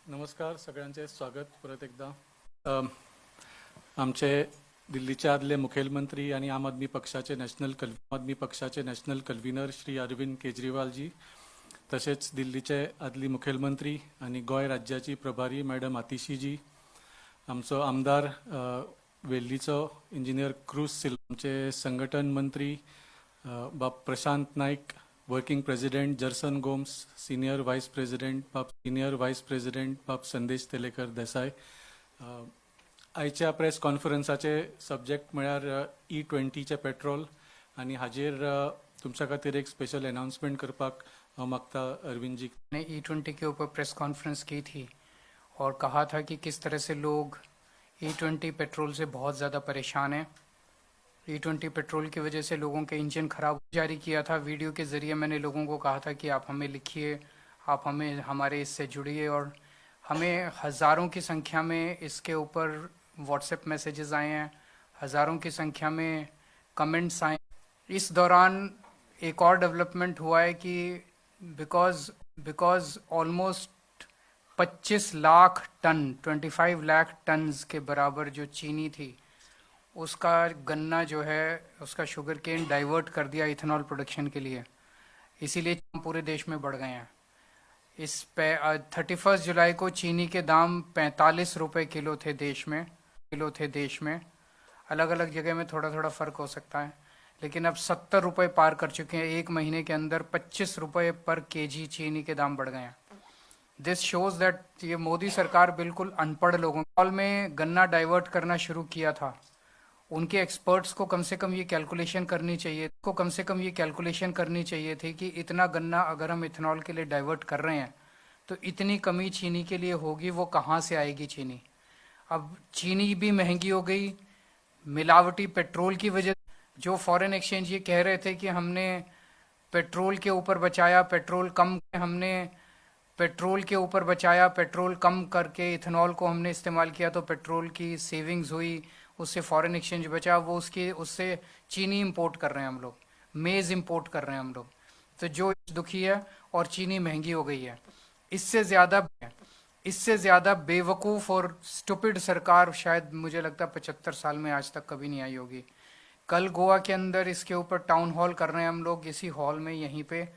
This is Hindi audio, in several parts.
नमस्कार सगळ्यांचे स्वागत परत एकदा. आमचे दिल्लीचे आदले मुखेलमंत्री आणि आम आदमी पक्षाचे नॅशनल कन्व्हिनर श्री अरविंद केजरीवालजी, तसेच दिल्लीचे आदली मुखेलमंत्री आणि गोंय राज्याची प्रभारी मॅडम आतिशीजी, आमचो आमदार वेल्लीचो इंजिनियर क्रूस सिल्वा, आमचे संघटन मंत्री बाब Prashant Naik, working president Gerson Gomes, senior vice president बाब संदेश तेलेकर देसाय. आयच्या प्रेस कॉन्फरन्साचे सब्जेक्ट म्हळ्यार E20चे पेट्रोल आणि हाजेर तुमच्या खातीर एक स्पेशल अनाउंसमेंट करपाक हांव मागता अरविंद जी. ने E20 के ऊपर प्रेस कॉन्फ्रेंस की थी और कहा था कि किस तरह से लोग E20 पेट्रोल से बहुत ज़्यादा परेशान हैं. E20 पेट्रोल की वजह से लोगों के इंजन खराब जारी किया था. वीडियो के ज़रिए मैंने लोगों को कहा था कि आप हमें लिखिए, आप हमारे इससे जुड़िए, और हमें हज़ारों की संख्या में इसके ऊपर व्हाट्सएप मैसेजेस आए हैं, हज़ारों की संख्या में कमेंट्स आए. इस दौरान एक और डेवलपमेंट हुआ है कि because almost 25 lakh ton 25 lakh tons के बराबर जो चीनी थी, उसका गन्ना जो है उसका शुगर केन डाइवर्ट कर दिया इथेनॉल प्रोडक्शन के लिए. इसीलिए पूरे देश में बढ़ गए हैं. इस पे 31 जुलाई को चीनी के दाम 45 रुपये किलो थे देश में. अलग अलग जगह में थोड़ा थोड़ा फ़र्क हो सकता है, लेकिन अब 70 रुपये पार कर चुके हैं. एक महीने के अंदर 25 रुपये पर केजी चीनी के दाम बढ़ गए हैं. दिस शोज दैट ये मोदी सरकार बिल्कुल अनपढ़ लोगों में गन्ना डाइवर्ट करना शुरू किया था. उनके एक्सपर्ट्स को कम से कम ये कैलकुलेशन करनी चाहिए थी कि इतना गन्ना अगर हम इथेनॉल के लिए डाइवर्ट कर रहे हैं तो इतनी कमी चीनी के लिए होगी, वो कहाँ से आएगी चीनी. अब चीनी भी महंगी हो गई, मिलावटी पेट्रोल की वजह. जो फॉरेन एक्सचेंज ये कह रहे थे कि हमने पेट्रोल के ऊपर बचाया, पेट्रोल कम करके इथेनॉल को हमने इस्तेमाल किया तो पेट्रोल की सेविंग्स हुई, उससे फॉरेन एक्सचेंज बचा. उससे चीनी इंपोर्ट कर रहे हैं हम लोग, मेज़ इंपोर्ट कर रहे हैं हम लोग. तो जो दुखी है और चीनी महंगी हो गई है. इससे ज़्यादा बेवकूफ़ और स्टूपिड सरकार शायद मुझे लगता है 75 साल में आज तक कभी नहीं आई होगी. कल गोवा के अंदर इसके ऊपर टाउन हॉल कर रहे हैं हम लोग, इसी हॉल में यहीं पे.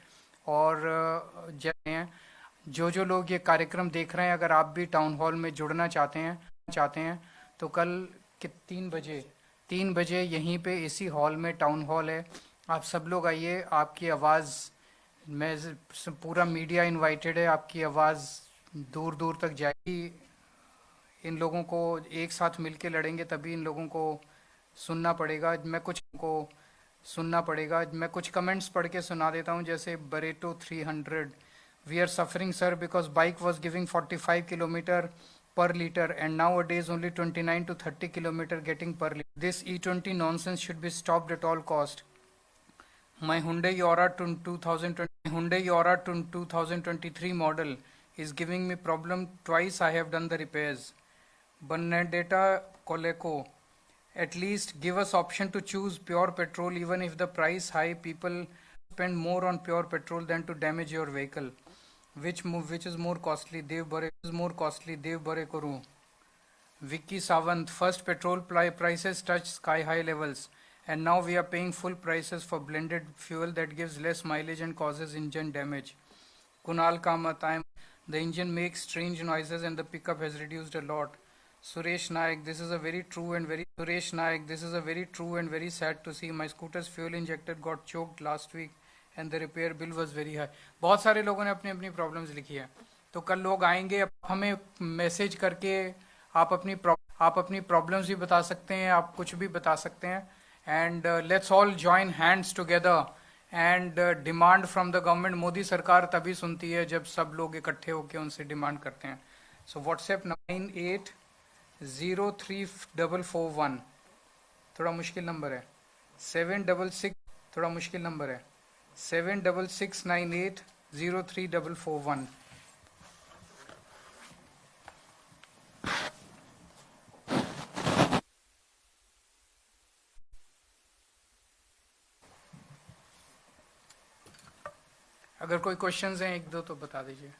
और जो लोग ये कार्यक्रम देख रहे हैं, अगर आप भी टाउन हॉल में जुड़ना चाहते हैं तो कल कि 3 बजे यहीं पे इसी हॉल में टाउन हॉल है. आप सब लोग आइए, आपकी आवाज़ पूरा मीडिया इनवाइटेड है, आपकी आवाज़ दूर दूर तक जाएगी. इन लोगों को एक साथ मिलके लड़ेंगे तभी इन लोगों को सुनना पड़ेगा. मैं कुछ कमेंट्स पढ़ के सुना देता हूँ. जैसे बरेटो 300, we are suffering sir because bike was giving 45 kilometre per liter and nowadays only 29 to 30 kilometer getting per liter. This E20 nonsense should be stopped at all cost. My Hyundai Aura 2023 model is giving me problem. Twice I have done the repairs. Benedetta Coleco, at least give us option to choose pure petrol. Even if the price high, people spend more on pure petrol than to damage your vehicle. Which is more costly? Dev Bare Kuru. Vicky Savant, first petrol prices touched sky high levels and now we are paying full prices for blended fuel that gives less mileage and causes engine damage. Kunal Kamath, the engine makes strange noises and the pickup has reduced a lot. Suresh Naik, this is a very true and very sad to see. My scooter's fuel injector got choked last week and the repair bill was very high. बहुत सारे लोगों ने अपनी अपनी प्रॉब्लम्स लिखी है. तो कल लोग आएंगे, हमें मैसेज करके आप अपनी प्रॉब्लम्स भी बता सकते हैं, आप कुछ भी बता सकते हैं. And let's all join hands together and demand from the government. Modi सरकार तभी सुनती है जब सब लोग इकट्ठे होकर उनसे डिमांड करते हैं. सो व्हाट्सएप 98034441 थोड़ा मुश्किल नंबर है. 766 थोड़ा मुश्किल नंबर है. 7669803441. अगर कोई क्वेश्चंस हैं एक दो तो बता दीजिए.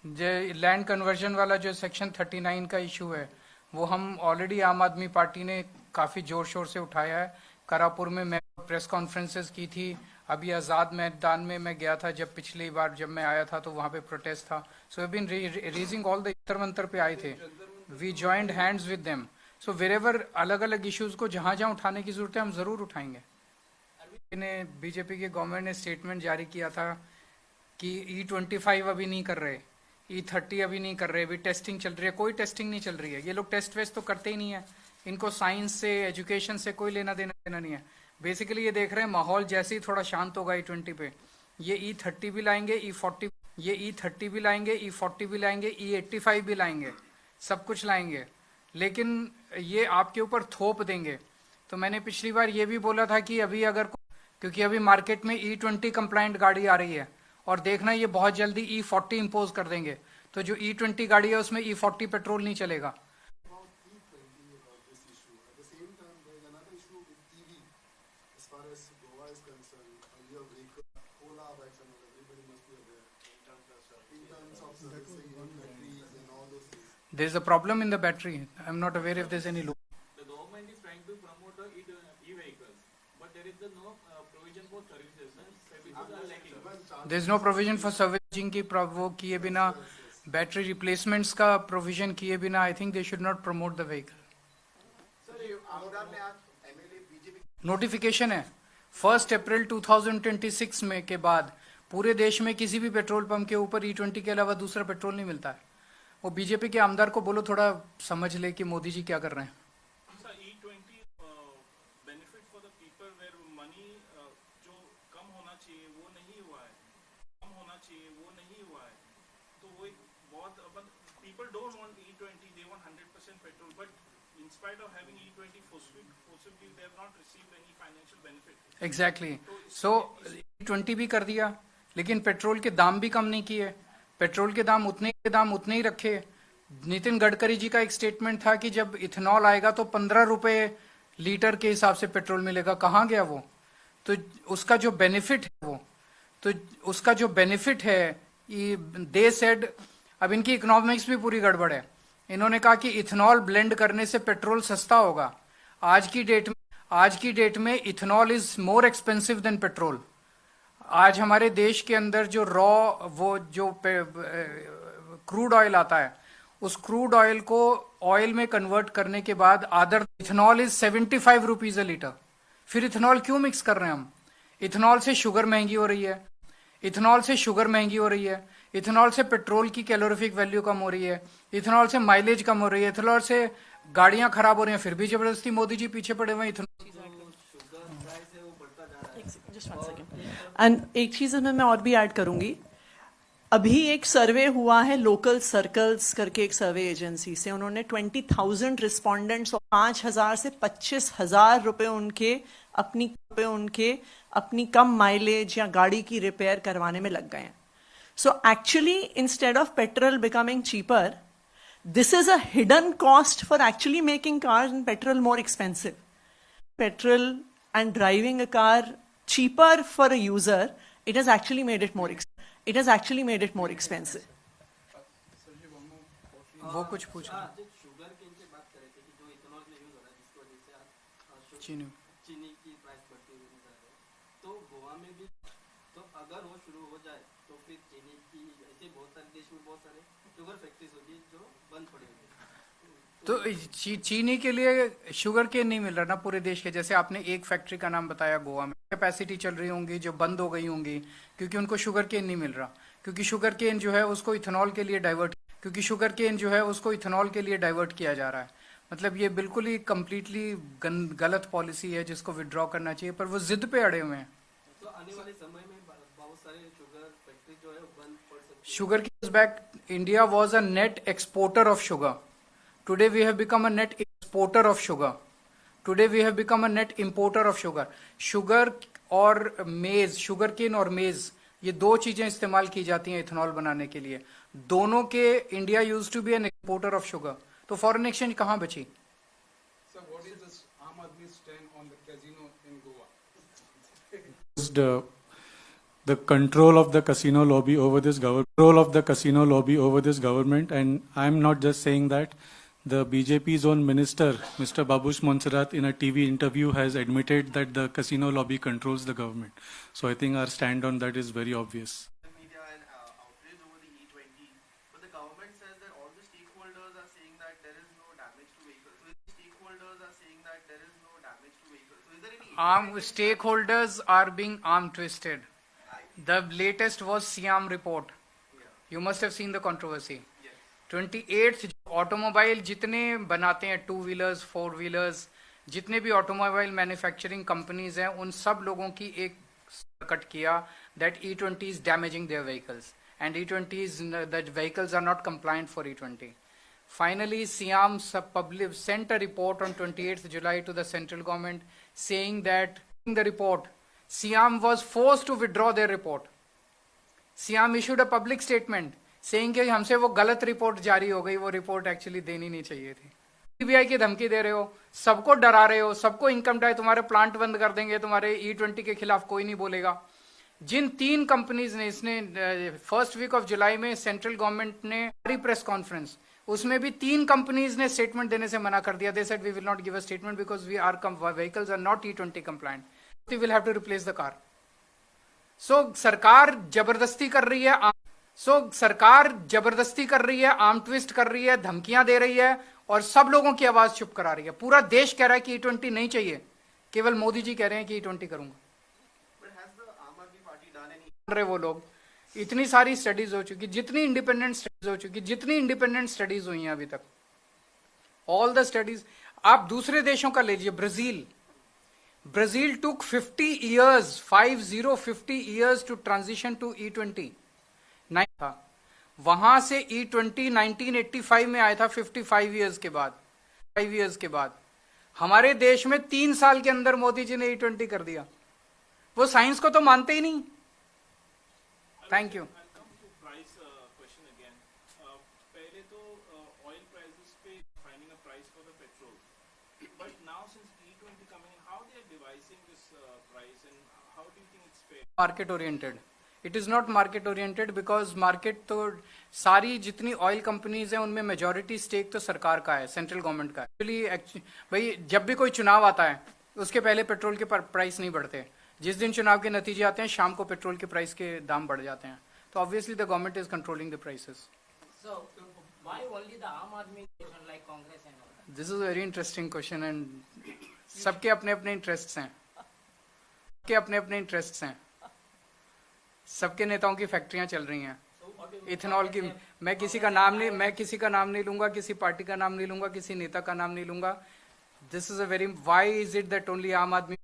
जो लैंड कन्वर्जन वाला जो सेक्शन 39 का इशू है वो हम ऑलरेडी आम आदमी पार्टी ने काफ़ी ज़ोर शोर से उठाया है। करापुर में मैं प्रेस कॉन्फ्रेंसेस की थी, अभी आज़ाद मैदान में मैं गया था जब पिछली बार जब मैं आया था तो वहाँ पे प्रोटेस्ट था। So have been raising all the Jantar Mantar पे आए थे, we joined hands with them. So wherever अलग अलग इश्यूज़ को जहाँ जहाँ उठाने की ज़रूरत है हम ज़रूर उठाएंगे। बीजेपी की गवर्नमेंट ने स्टेटमेंट जारी किया था कि E25 अभी नहीं कर रहे, E30 अभी नहीं कर रहे, अभी टेस्टिंग चल रही है। कोई टेस्टिंग नहीं चल रही है, ये लोग टेस्ट वेस्ट तो करते ही नहीं है, इनको साइंस से एजुकेशन से कोई लेना देना नहीं है। बेसिकली ये देख रहे हैं माहौल जैसे ही थोड़ा शांत होगा E20 पे, ये E30 भी लाएंगे, E30 भी लाएंगे, E40 भी लाएंगे, E85 भी लाएंगे, सब कुछ लाएंगे, लेकिन ये आपके ऊपर थोप देंगे। तो मैंने पिछली बार ये भी बोला था कि अभी अगर, क्योंकि अभी मार्केट में E20 कंप्लाइंट गाड़ी आ रही है और देखना ये बहुत जल्दी E40 इम्पोज कर देंगे, तो जो E20 गाड़ी है उसमें E40 पेट्रोल नहीं चलेगा। There is a problem in the battery. I am not aware if there is any loop. The government is trying to promote the e-vehicles, but there is no provision for services. Services are lacking. There is no provision for servicing की वो किए बिना, बैटरी रिप्लेसमेंट्स का प्रोविजन किए बिना, I think they should not promote the vehicle. Notification है 1 अप्रैल 2026 में के बाद पूरे देश में किसी भी पेट्रोल पंप के ऊपर E20 के अलावा दूसरा पेट्रोल नहीं मिलता है। वो बीजेपी के आमदार को बोलो थोड़ा समझ ले कि मोदी जी क्या कर रहे हैं। E20 benefit for the people where money जो कम होना चाहिए वो नहीं हुआ है, कम होना चाहिए वो नहीं हुआ है, तो वो एक बहुत people don't want E20, they want 100% petrol, but in spite of having E20 forcibly they have not received any financial benefit. Exactly, so E20 भी कर दिया लेकिन पेट्रोल के दाम भी कम नहीं किए, पेट्रोल के दाम उतने ही रखे। नितिन गडकरी जी का एक स्टेटमेंट था कि जब इथेनॉल आएगा तो 15 रुपए लीटर के हिसाब से पेट्रोल मिलेगा, कहाँ गया वो? तो उसका जो बेनिफिट है दे सेड, अब इनकी इकोनॉमिक्स भी पूरी गड़बड़ है। इन्होंने कहा कि इथेनॉल ब्लेंड करने से पेट्रोल सस्ता होगा। आज की डेट में ethanol is more expensive than petrol. आज हमारे देश के अंदर जो क्रूड ऑयल आता है, उस क्रूड ऑयल को ऑयल में कन्वर्ट करने के बाद other ethanol is 75 rupees a litre. फिर इथेनॉल क्यों मिक्स कर रहे हैं हम? इथेनॉल से शुगर महंगी हो रही है, इथेनॉल से पेट्रोल की कैलोरीफिक वैल्यू कम हो रही है, इथेनॉल से माइलेज कम हो रही है, इथेनॉल से गाड़ियां खराब हो रही हैं, फिर भी जबरदस्ती मोदी जी पीछे पड़े हुए हैं इथेनॉल। एंड एक चीज इसमें मैं और भी ऐड करूंगी, अभी एक सर्वे हुआ है लोकल सर्कल्स करके एक सर्वे एजेंसी से, उन्होंने 20,000 रिस्पोंडेंट्स और 5,000 से 25,000 रुपए उनके अपनी कम माइलेज या गाड़ी की रिपेयर करवाने में लग गए हैं। So actually instead of petrol becoming cheaper, this is a hidden cost for actually making cars and petrol more expensive. Petrol and driving a car cheaper for a user, it has actually made it more expensive. वो कुछ पूछ रहा शुगर केन की बात कर रहे थे कि जो इथेनॉल में यूज हो रहा है जिसकी वजह से चीनी की प्राइस बढ़ती हुई नजर आ रही है, तो गोवा में भी तो अगर वो शुरू हो जाए तो फिर चीनी की ऐसे बहुत सारे देश में बहुत सारे शुगर फैक्ट्रीज होगी जो बंद पड़ेगी। तो चीनी के लिए शुगर केन नहीं मिल रहा ना पूरे देश के। जैसे आपने एक फैक्ट्री का नाम बताया गोवा में, कैपेसिटी चल रही होंगी जो बंद हो गई होंगी क्योंकि उनको शुगर केन नहीं मिल रहा, क्योंकि शुगर केन जो है उसको इथेनॉल के लिए डाइवर्ट किया जा रहा है। मतलब ये बिल्कुल ही कंप्लीटली गलत पॉलिसी है जिसको विड्रॉ करना चाहिए, पर वो जिद पे अड़े हुए हैं। तो आने वाले समय में बहुत सारे शुगर फैक्ट्री जो है बंद पड़ सकती है। Sugar cane back, India was a net exporter of sugar, today we have become a net exporter of sugar, today we have become a net importer of sugar. Sugar और मेज, शुगर केन और मेज, ये दो चीजें इस्तेमाल की जाती हैं इथेनॉल बनाने के लिए। दोनों के India used to be an exporter of sugar, तो फॉरेन एक्सचेंज कहाँ बची? So what is this Aam Aadmi stand on the casino in Goa? proposed the control of the casino lobby over this government, and I'm not just saying that. The BJP's own minister, Mr. Babush Monserrat, in a TV interview has admitted that the casino lobby controls the government. So I think our stand on that is very obvious. Media and outrage over the E20, but the government says that all the stakeholders are saying that there is no damage to vehicles. So the stakeholders are saying that there is no damage to vehicles. So is there any Stakeholders are being arm twisted. The latest was Siam report. You must have seen the controversy. 28th automobile जितने बनाते हैं, 2 व्हीलर्स 4 व्हीलर्स, जितने भी ऑटोमोबाइल मैन्युफैक्चरिंग कंपनीज हैं, उन सब लोगों की एक कट किया that E20 is damaging their vehicles and E20 is that vehicles are not compliant for E20. Finally, Siam sent a report on 28th July to the central government saying that in the report, Siam was forced to withdraw their report. Siam issued a public statement saying कि हमसे वो गलत रिपोर्ट जारी हो गई, वो रिपोर्ट एक्चुअली देनी नहीं चाहिए थी. सीबीआई की धमकी दे रहे हो, सबको डरा रहे हो, सबको इनकम टैक्स, तुम्हारे प्लांट बंद कर देंगे, तुम्हारे E20 के खिलाफ कोई नहीं बोलेगा. जिन 3 कंपनीज ने, इसने फर्स्ट वीक ऑफ जुलाई में सेंट्रल गवर्नमेंट ने प्रेस कॉन्फ्रेंस, उसमें भी 3 कंपनीज ने स्टेटमेंट देने से मना कर दिया. They said we will not give a statement because vehicles are not E20 compliant. We will have to replace the car. So सरकार जबरदस्ती कर रही है, आर्म ट्विस्ट कर रही है, धमकियां दे रही है और सब लोगों की आवाज चुप करा रही है. पूरा देश कह रहा है कि E20 नहीं चाहिए, केवल मोदी जी कह रहे हैं कि E20 करूंगा. रहे वो लोग, इतनी सारी स्टडीज हो चुकी, जितनी इंडिपेंडेंट स्टडीज हुई हैं अभी तक, ऑल द स्टडीज. आप दूसरे देशों का लीजिए, Brazil took 50 years to transition to E20. था वहां से E20 1985 में आया था, 55 इयर्स के बाद. हमारे देश में 3 साल के अंदर मोदी जी ने E20 कर दिया. वो साइंस को तो मानते ही नहीं. Thank you. I'll come to price question again. पहले तो oil prices पे finding a price for the petrol, but now since E20 coming in, how they are devising this price and how do you think it's fair? Market oriented. It is not market oriented because market तो सारी जितनी ऑयल कंपनीज हैं उनमें मेजॉरिटी स्टेक तो सरकार का है, सेंट्रल गवर्नमेंट का है. एक्चुअली भाई जब भी कोई चुनाव आता है उसके पहले पेट्रोल के प्राइस नहीं बढ़ते. जिस दिन चुनाव के नतीजे आते हैं शाम को पेट्रोल के प्राइस के दाम बढ़ जाते हैं. तो obviously the government is controlling the prices. So, why only the Aam Aadmi nation like Congress and all? This is very interesting question and सबके अपने अपने इंटरेस्ट्स हैं. सबके नेताओं की फैक्ट्रियां चल रही हैं इथेनॉल की. मैं किसी का नाम नहीं लूंगा, किसी पार्टी का नाम नहीं लूंगा, किसी नेता का नाम नहीं लूंगा. This is a very, why is it that only आम आदमी